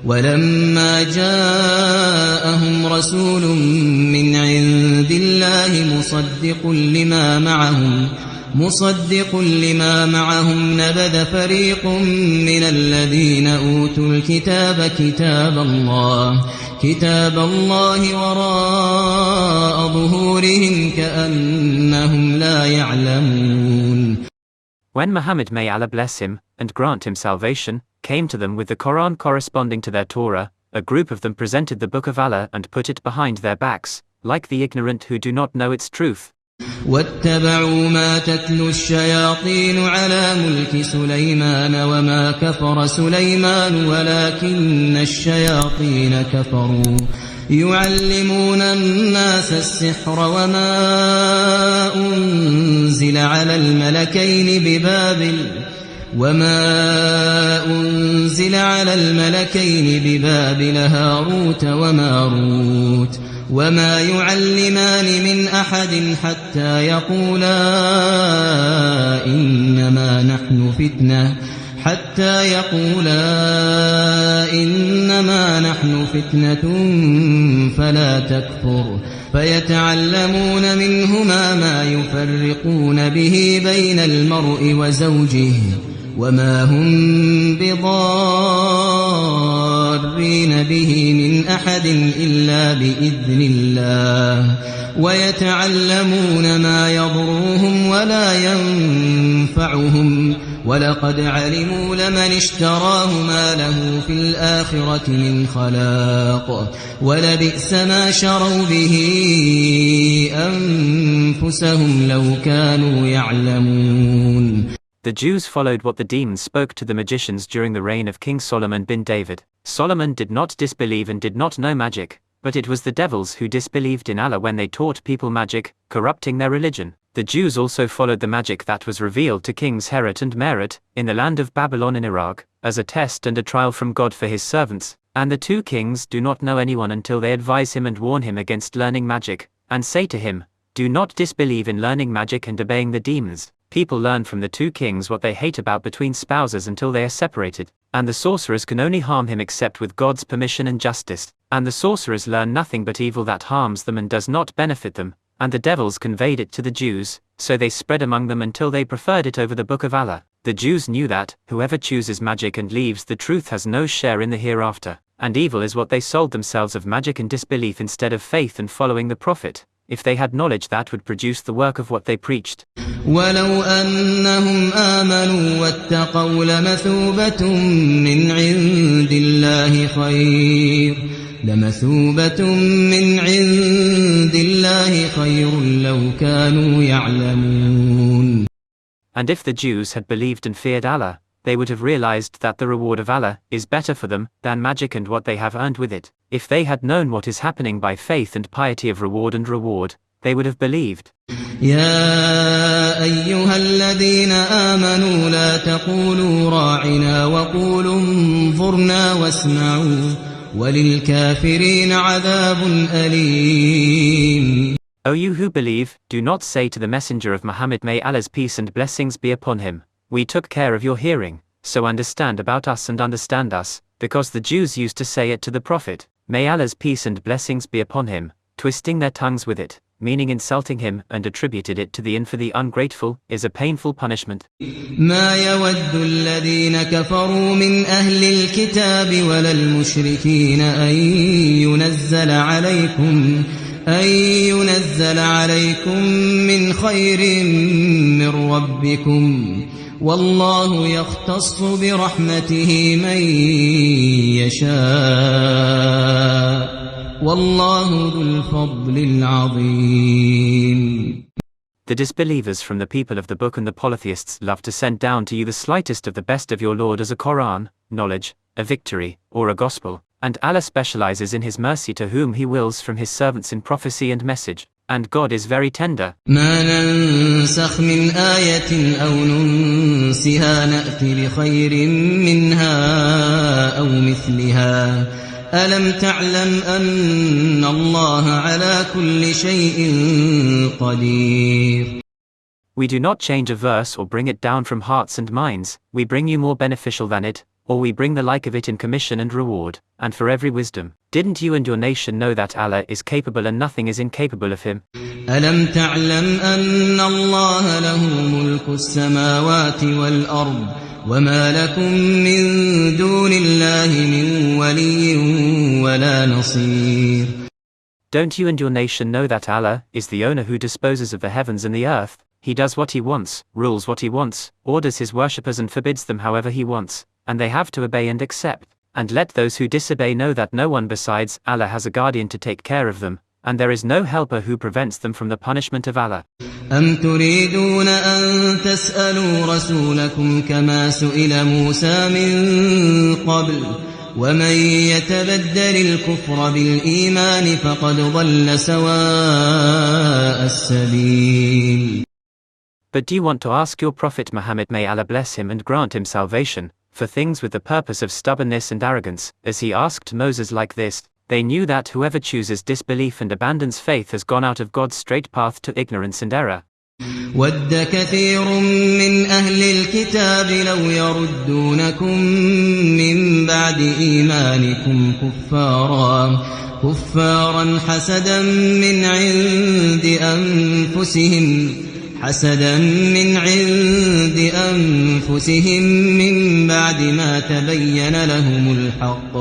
ولما جاءهم رسول من عند الله مصدق لما معهم نبذ فريق من الذين أوتوا الكتاب كتاب الله وراء ظهورهم كأنهم لا يعلمون. When Muhammad, may Allah bless him, and grant him salvation, came to them with the Quran corresponding to their Torah, a group of them presented the book of Allah and put it behind their backs, like the ignorant who do not know its truth. واتبعوا ما تتلو الشياطين على ملك سليمان وما كفر سليمان ولكن الشياطين كفروا يعلمون الناس السحر وما أنزل على الملكين ببابل هاروت وماروت وما يعلمان من أحد حتى يقولا إنما نحن فتنة فلا تكفر فيتعلمون منهما ما يفرقون به بين المرء وزوجه وما هم بضارين به من أحد إلا بإذن الله ويتعلمون ما يضرهم ولا ينفعهم ولقد علموا لمن اشتراه ما له في الآخرة من خلاق ولبئس ما شروا به أنفسهم لو كانوا يعلمون. The Jews followed what the demons spoke to the magicians during the reign of King Solomon bin David. Solomon did not disbelieve and did not know magic, but it was the devils who disbelieved in Allah when they taught people magic, corrupting their religion. The Jews also followed the magic that was revealed to kings Herod and Mered, in the land of Babylon in Iraq, as a test and a trial from God for his servants. And the two kings do not know anyone until they advise him and warn him against learning magic, and say to him, "Do not disbelieve in learning magic and obeying the demons." People learn from the two kings what they hate about between spouses until they are separated, and the sorcerers can only harm him except with God's permission and justice, and the sorcerers learn nothing but evil that harms them and does not benefit them, and the devils conveyed it to the Jews, so they spread among them until they preferred it over the book of Allah. The Jews knew that, whoever chooses magic and leaves the truth has no share in the hereafter, and evil is what they sold themselves of magic and disbelief instead of faith and following the Prophet, if they had knowledge that would produce the work of what they preached. ولو أنهم آمنوا واتقوا لمثوبة من عند الله خير لو كانوا يعلمون. And if the Jews had believed and feared Allah, they would have realized that the reward of Allah is better for them than magic and what they have earned with it. If they had known what is happening by faith and piety of reward, they would have believed. يا أيها الذين آمنوا لا تقولوا راعنا وقولوا انظرنا واسمعوا وللكافرين عذاب أليم. O you who believe, do not say to the messenger of Muhammad, may Allah's peace and blessings be upon him, "We took care of your hearing, so understand about us and understand us," because the Jews used to say it to the Prophet, "May Allah's peace and blessings be upon him," twisting their tongues with it, meaning insulting him, and attributed it to the for the ungrateful, is a painful punishment. ما يود الذين كفروا من أهل الكتاب ولا المشركين أن ينزل عليكم من خير من ربكم والله يختص برحمته من يشاء والله ذو الفضل العظيم. The disbelievers from the people of the book and the polytheists love to send down to you the slightest of the best of your Lord as a Quran, knowledge, a victory, or a gospel, and Allah specializes in His mercy to whom He wills from His servants in prophecy and message, and God is very tender. ما ننسخ من آية أو ننسها نأتي بخير منها أو مثلها ألم تعلم أن الله على كل شيء قدير. We do not change a verse or bring it down from hearts and minds, we bring you more beneficial than it, or we bring the like of it in commission and reward, and for every wisdom. Didn't you and your nation know that Allah is capable and nothing is incapable of him? ألم تعلم أن الله له ملك السماوات والأرض وما لكم من دون الله من ولي ولا نصير. Don't you and your nation know that Allah is the owner who disposes of the heavens and the earth? He does what he wants, rules what he wants, orders his worshippers and forbids them however he wants, and they have to obey and accept. And let those who disobey know that no one besides Allah has a guardian to take care of them, and there is no helper who prevents them from the punishment of Allah. أم تريدون أن تسألوا رسولكم كما سئل موسى من قبل ومن يتبدل الكفر بالإيمان فقد ضل سواء السبيل. But do you want to ask your Prophet Muhammad, may Allah bless him and grant him salvation, for things with the purpose of stubbornness and arrogance, as he asked Moses like this? They knew that whoever chooses disbelief and abandons faith has gone out of God's straight path to ignorance and error. وَدَّ كَثِيرٌ مِّنْ أَهْلِ الْكِتَابِ لَوْ يَرُدُّونَكُم مِّن بَعْدِ إِيمَانِكُمْ كُفَّارًا حَسَدًا مِّنْ عِندِ أَنفُسِهِم مِّن بَعْدِ مَا تَبَيَّنَ لَهُمُ الْحَقُّ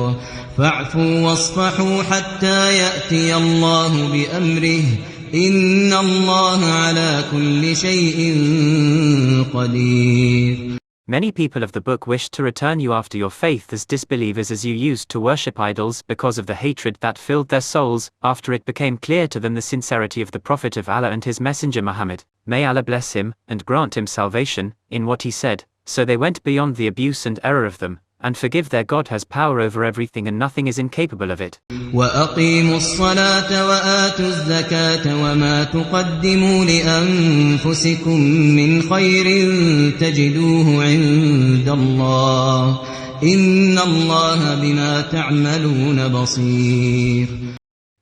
فَاعْفُوا وَاصْفَحُوا حَتَّى يَأْتِيَ اللَّهُ بِأَمْرِهِ إِنَّ اللَّهَ عَلَى كُلِّ شَيْءٍ قَدِيرٌ. Many people of the book wished to return you after your faith as disbelievers, as you used to worship idols because of the hatred that filled their souls, after it became clear to them the sincerity of the Prophet of Allah and his Messenger Muhammad, may Allah bless him, and grant him salvation, in what he said. So they went beyond the abuse and error of them, and forgive their God has power over everything and nothing is incapable of it. وَأَقِيمُوا الصَّلَاةَ وَآتُوا الزَّكَاةَ وَمَا تُقَدِّمُوا لِأَنفُسِكُم مِّنْ خَيْرٍ تَجِدُوهُ عِندَ اللَّهِ إِنَّ اللَّهَ بِمَا تَعْمَلُونَ بَصِيرٌ.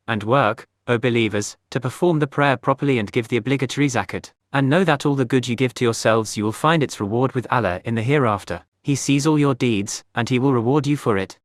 And work, O believers, to perform the prayer properly and give the obligatory zakat, and know that all the good you give to yourselves you will find its reward with Allah in the hereafter. He sees all your deeds, and he will reward you for it.